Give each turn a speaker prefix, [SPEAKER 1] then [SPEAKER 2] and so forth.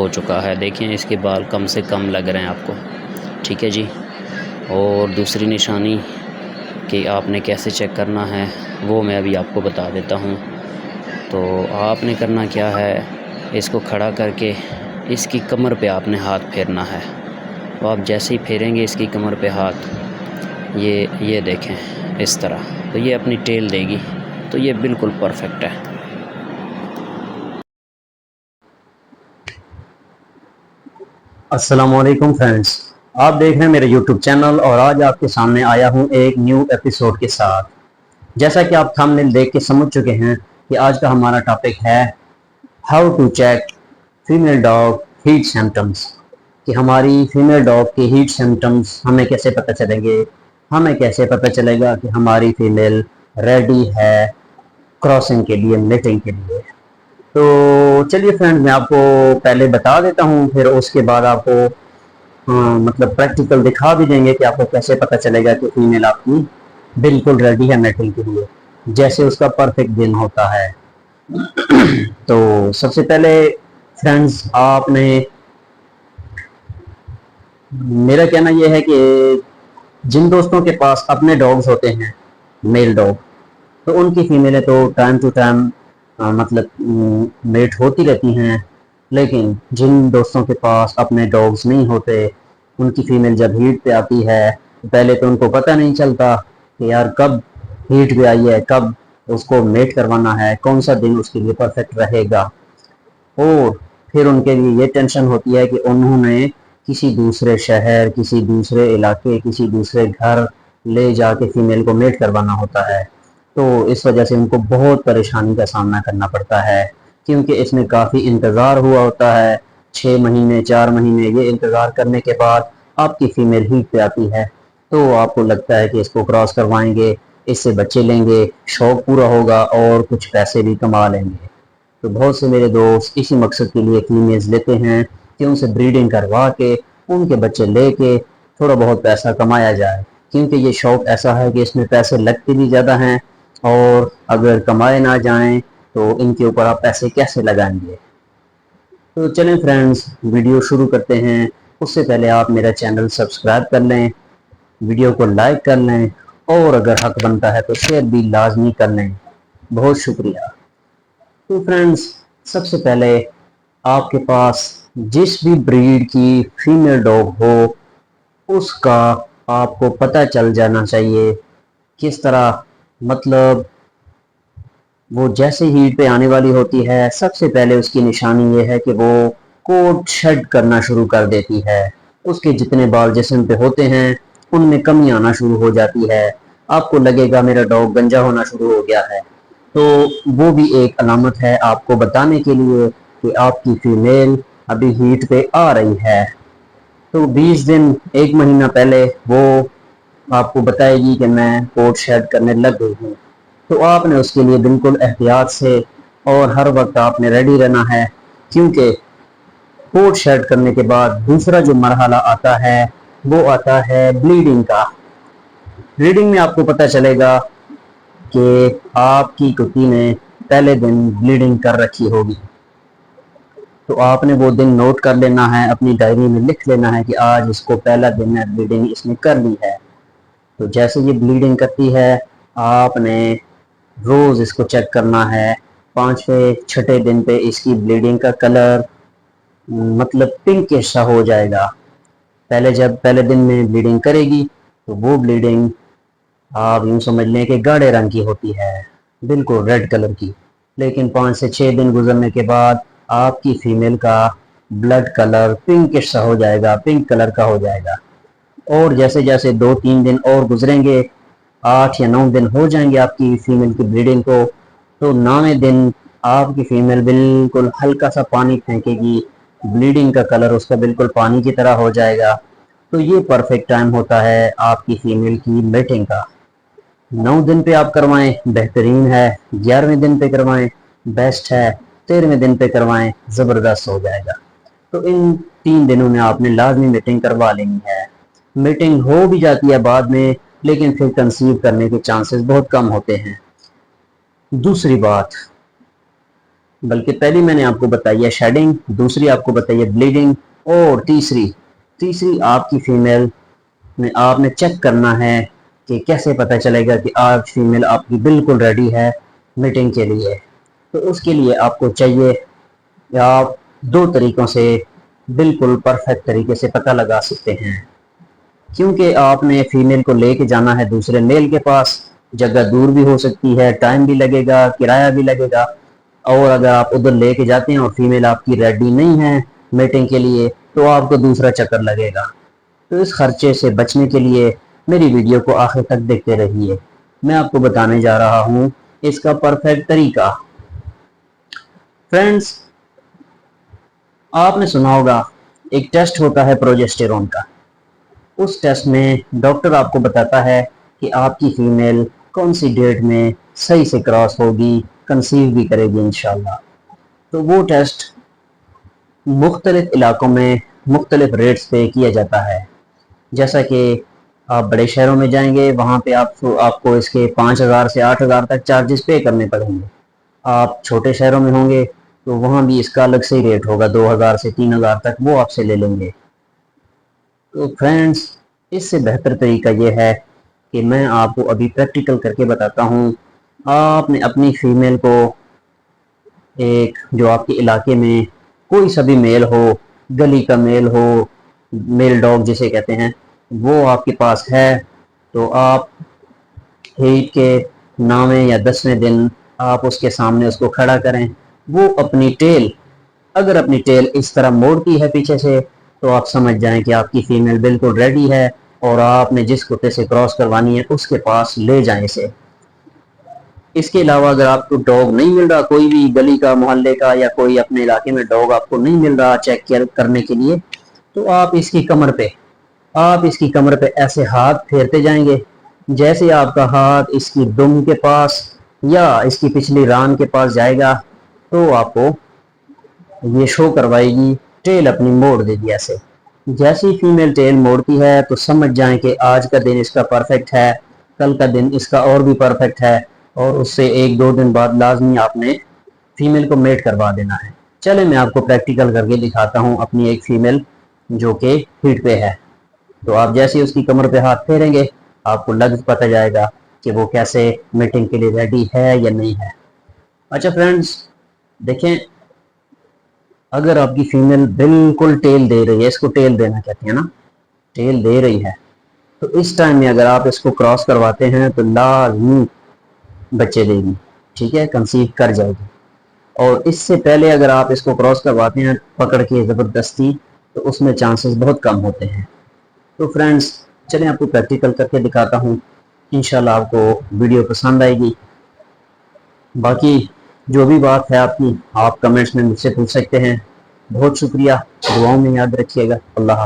[SPEAKER 1] ہو چکا ہے، دیکھیں اس کے بال کم سے کم لگ رہے ہیں آپ کو، ٹھیک ہے جی۔ اور دوسری نشانی کہ آپ نے کیسے چیک کرنا ہے وہ میں ابھی آپ کو بتا دیتا ہوں۔ تو آپ نے کرنا کیا ہے، اس کو کھڑا کر کے اس کی کمر پہ آپ نے ہاتھ پھیرنا ہے۔ تو آپ جیسے ہی پھیریں گے اس کی کمر پہ ہاتھ، یہ دیکھیں اس طرح، تو یہ اپنی ٹیل دے گی، تو یہ بالکل پرفیکٹ ہے۔
[SPEAKER 2] السلام علیکم فرینڈز، آپ دیکھ رہے ہیں میرے یوٹیوب چینل اور آج آپ کے سامنے آیا ہوں ایک نیو ایپیسوڈ کے ساتھ۔ جیسا کہ آپ تھمبنیل دیکھ کے سمجھ چکے ہیں کہ آج کا ہمارا ٹاپک ہے how to check female dog heat symptoms, کہ ہماری فیمیل ڈاگ کے ہیٹ سمپٹمز ہمیں کیسے پتہ چلیں گے، ہمیں کیسے پتہ چلے گا کہ ہماری فیمیل ریڈی ہے کراسنگ کے لیے، میٹنگ کے لیے۔ تو چلیے فرینڈ، میں آپ کو پہلے بتا دیتا ہوں، پھر اس کے بعد آپ کو مطلب پریکٹیکل دکھا بھی دیں گے کہ آپ کو کیسے پتہ چلے گا کہ فیمیل آپ کی بالکل ریڈی ہے میٹنگ کے لیے، جیسے اس کا پرفیکٹ دن ہوتا ہے۔ تو سب سے پہلے فرینڈز، آپ نے میرا کہنا یہ ہے کہ جن دوستوں کے پاس اپنے ڈاگز ہوتے ہیں میل ڈاگ، تو ان کی فیمیلیں تو ٹائم ٹو ٹائم مطلب میٹ ہوتی رہتی ہیں، لیکن جن دوستوں کے پاس اپنے ڈاگز نہیں ہوتے، ان کی فیمیل جب ہیٹ پہ آتی ہے پہلے تو ان کو پتہ نہیں چلتا کہ یار کب ہیٹ پہ آئی ہے، کب اس کو میٹ کروانا ہے، کون سا دن اس کے لیے پرفیکٹ رہے گا۔ اور پھر ان کے لیے یہ ٹینشن ہوتی ہے کہ انہوں نے کسی دوسرے شہر، کسی دوسرے علاقے، کسی دوسرے گھر لے جا کے فیمیل کو میٹ کروانا ہوتا ہے۔ تو اس وجہ سے ان کو بہت پریشانی کا سامنا کرنا پڑتا ہے، کیونکہ اس میں کافی انتظار ہوا ہوتا ہے، 6 مہینے 4 مہینے یہ انتظار کرنے کے بعد آپ کی فیمیل ہیٹ پہ آتی ہے، تو آپ کو لگتا ہے کہ اس کو کراس کروائیں گے، اس سے بچے لیں گے، شوق پورا ہوگا اور کچھ پیسے بھی کما لیں گے۔ تو بہت سے میرے دوست اسی مقصد کے لیے فیمیلز لیتے ہیں کہ ان سے بریڈنگ کروا کے ان کے بچے لے کے تھوڑا بہت پیسہ کمایا جائے، کیونکہ یہ شوق ایسا ہے کہ اس میں پیسے لگتے بھی زیادہ ہیں، اور اگر کمائے نہ جائیں تو ان کے اوپر آپ پیسے کیسے لگائیں گے۔ تو چلیں فرینڈز، ویڈیو شروع کرتے ہیں۔ اس سے پہلے آپ میرا چینل سبسکرائب کر لیں، ویڈیو کو لائک کر لیں، اور اگر حق بنتا ہے تو شیئر بھی لازمی کر لیں۔ بہت شکریہ۔ تو فرینڈز، سب سے پہلے آپ کے پاس جس بھی بریڈ کی فیمیل ڈاگ ہو اس کا آپ کو پتہ چل جانا چاہیے کس طرح، مطلب وہ جیسے ہیٹ پہ آنے والی ہوتی ہے سب سے پہلے اس کی نشانی یہ ہے کہ وہ کوٹ شیڈ کرنا شروع کر دیتی ہے، اس کے جتنے بال جسم پہ ہوتے ہیں ان میں کمی آنا شروع ہو جاتی ہے، آپ کو لگے گا میرا ڈاگ گنجا ہونا شروع ہو گیا ہے۔ تو وہ بھی ایک علامت ہے آپ کو بتانے کے لیے کہ آپ کی فیمیل ابھی ہیٹ پہ آ رہی ہے۔ تو 20 دن 1 مہینہ پہلے وہ آپ کو بتائے گی کہ میں کوٹ شیڈ کرنے لگ گئی ہوں، تو آپ نے اس کے لیے بالکل احتیاط سے اور ہر وقت آپ نے ریڈی رہنا ہے، کیونکہ کوٹ شیڈ کرنے کے بعد دوسرا جو مرحلہ آتا ہے وہ آتا ہے بلیڈنگ کا۔ بلیڈنگ میں آپ کو پتہ چلے گا کہ آپ کی کتی نے پہلے دن بلیڈنگ کر رکھی ہوگی، تو آپ نے وہ دن نوٹ کر لینا ہے، اپنی ڈائری میں لکھ لینا ہے کہ آج اس کو پہلا دن ہے، بلیڈنگ اس نے کر لی ہے۔ تو جیسے یہ بلیڈنگ کرتی ہے آپ نے روز اس کو چیک کرنا ہے، 5ویں 6ٹھے دن پہ اس کی بلیڈنگ کا کلر مطلب پنک سا ہو جائے گا۔ پہلے دن میں بلیڈنگ کرے گی تو وہ بلیڈنگ آپ یوں سمجھ لیں کہ گاڑے رنگ کی ہوتی ہے، بالکل ریڈ کلر کی، لیکن 5 سے 6 دن گزرنے کے بعد آپ کی فیمیل کا بلڈ کلر پنکش سا ہو جائے گا، پنک کلر کا ہو جائے گا۔ اور جیسے جیسے 2-3 دن اور گزریں گے، 8 یا 9 دن ہو جائیں گے آپ کی فیمیل کی بلیڈنگ کو، تو 9ویں دن آپ کی فیمیل بالکل ہلکا سا پانی پھینکے گی، بلیڈنگ کا کلر اس کا بالکل پانی کی طرح ہو جائے گا۔ تو یہ پرفیکٹ ٹائم ہوتا ہے آپ کی فیمیل کی میٹنگ کا۔ 9 دن پہ آپ کروائیں بہترین ہے، 11ویں دن پہ کروائیں بیسٹ ہے، 13ویں دن پہ کروائیں زبردست ہو جائے گا۔ تو ان 3 دنوں میں آپ نے لازمی میٹنگ کروا لینی ہے۔ میٹنگ ہو بھی جاتی ہے بعد میں، لیکن پھر کنسیو کرنے کے چانسز بہت کم ہوتے ہیں۔ دوسری بات، بلکہ پہلی میں نے آپ کو بتائی ہے شیڈنگ، دوسری آپ کو بتائی ہے بلیڈنگ، اور تیسری آپ کی فیمیل میں آپ نے چیک کرنا ہے کہ کیسے پتہ چلے گا کہ آپ فیمیل آپ کی بالکل ریڈی ہے میٹنگ کے لیے. تو اس کے لیے آپ کو چاہیے کہ آپ 2 طریقوں سے بالکل پرفیکٹ طریقے سے پتہ لگا سکتے ہیں. کیونکہ آپ نے فیمیل کو لے کے جانا ہے دوسرے میل کے پاس، جگہ دور بھی ہو سکتی ہے، ٹائم بھی لگے گا، کرایہ بھی لگے گا، اور اگر آپ ادھر لے کے جاتے ہیں اور فیمیل آپ کی ریڈی نہیں ہے میٹنگ کے لیے تو آپ کو دوسرا چکر لگے گا. تو اس خرچے سے بچنے کے لیے میری ویڈیو کو آخر تک دیکھتے رہیے. میں آپ کو بتانے جا رہا ہوں اس کا پرفیکٹ طریقہ. فرینڈز، آپ نے سنا ہوگا ایک ٹیسٹ ہوتا ہے پروجسٹیرون کا. اس ٹیسٹ میں ڈاکٹر آپ کو بتاتا ہے کہ آپ کی فیمیل کون سی ڈیٹ میں صحیح سے کراس ہوگی، کنسیو بھی کرے گی انشاءاللہ. تو وہ ٹیسٹ مختلف علاقوں میں مختلف ریٹس پہ کیا جاتا ہے. جیسا کہ آپ بڑے شہروں میں جائیں گے وہاں پہ آپ کو اس کے 5,000 سے 8,000 تک چارجز پے کرنے پڑیں گے. آپ چھوٹے شہروں میں ہوں گے تو وہاں بھی اس کا الگ سے ریٹ ہوگا، 2,000 سے 3,000 تک وہ آپ سے لے لیں گے. تو فرینڈز، اس سے بہتر طریقہ یہ ہے کہ میں آپ کو ابھی پریکٹیکل کر کے بتاتا ہوں. آپ نے اپنی فیمیل کو ایک جو آپ کے علاقے میں کوئی سا بھی میل ہو، گلی کا میل ہو، میل ڈاگ جسے کہتے ہیں، وہ آپ کے پاس ہے تو آپ ہیٹ کے 9ویں یا 10ویں دن آپ اس کے سامنے اس کو کھڑا کریں. وہ اپنی ٹیل اگر اپنی ٹیل اس طرح موڑتی ہے پیچھے سے تو آپ سمجھ جائیں کہ آپ کی فیمیل بالکل ریڈی ہے اور آپ نے جس کتے سے کراس کروانی ہے اس کے پاس لے جائیں اسے. اس کے علاوہ اگر آپ کو ڈاگ نہیں مل رہا، کوئی بھی گلی کا، محلے کا یا کوئی اپنے علاقے میں ڈاگ آپ کو نہیں مل رہا چیک کرنے کے لیے، تو آپ اس کی کمر پہ ایسے ہاتھ پھیرتے جائیں گے. جیسے آپ کا ہاتھ اس کی دم کے پاس یا اس کی پچھلی ران کے پاس جائے گا تو آپ کو یہ شو کروائے گی ٹیل اپنی موڑ دے گی. ایسے جیسی فیمیل ٹیل موڑتی ہے تو سمجھ جائیں کہ آج کا دن اس کا پرفیکٹ ہے، کل کا دن اس کا اور بھی پرفیکٹ ہے، اور اس سے 1-2 دن بعد لازمی آپ نے فیمیل کو میٹ کروا دینا ہے. چلیں میں آپ کو پریکٹیکل کر کے دکھاتا ہوں اپنی ایک فیمیل جو کہ ہیٹ پہ ہے. تو آپ جیسے اس کی کمر پہ ہاتھ پھیریں گے آپ کو لگ پتہ جائے گا کہ وہ کیسے میٹنگ کے لیے ریڈی ہے یا نہیں ہے. اچھا فرینڈز، دیکھیں اگر آپ کی فیمیل بالکل ٹیل دے رہی ہے، اس کو ٹیل دینا کہتے ہیں نا، ٹیل دے رہی ہے، تو اس ٹائم میں اگر آپ اس کو کراس کرواتے ہیں تو لازمی بچے دے گی. ٹھیک ہے، کنسیو کر جائے گی. اور اس سے پہلے اگر آپ اس کو کراس کرواتے ہیں پکڑ کے زبردستی تو اس میں چانسز بہت کم ہوتے ہیں. تو فرینڈز چلیں آپ کو پریکٹیکل کر کے دکھاتا ہوں، انشاءاللہ آپ کو ویڈیو پسند آئے گی. باقی جو بھی بات ہے آپ کی آپ کمنٹس میں مجھ سے پوچھ سکتے ہیں. بہت شکریہ، دعاؤں میں یاد رکھیے گا. اللہ حافظ.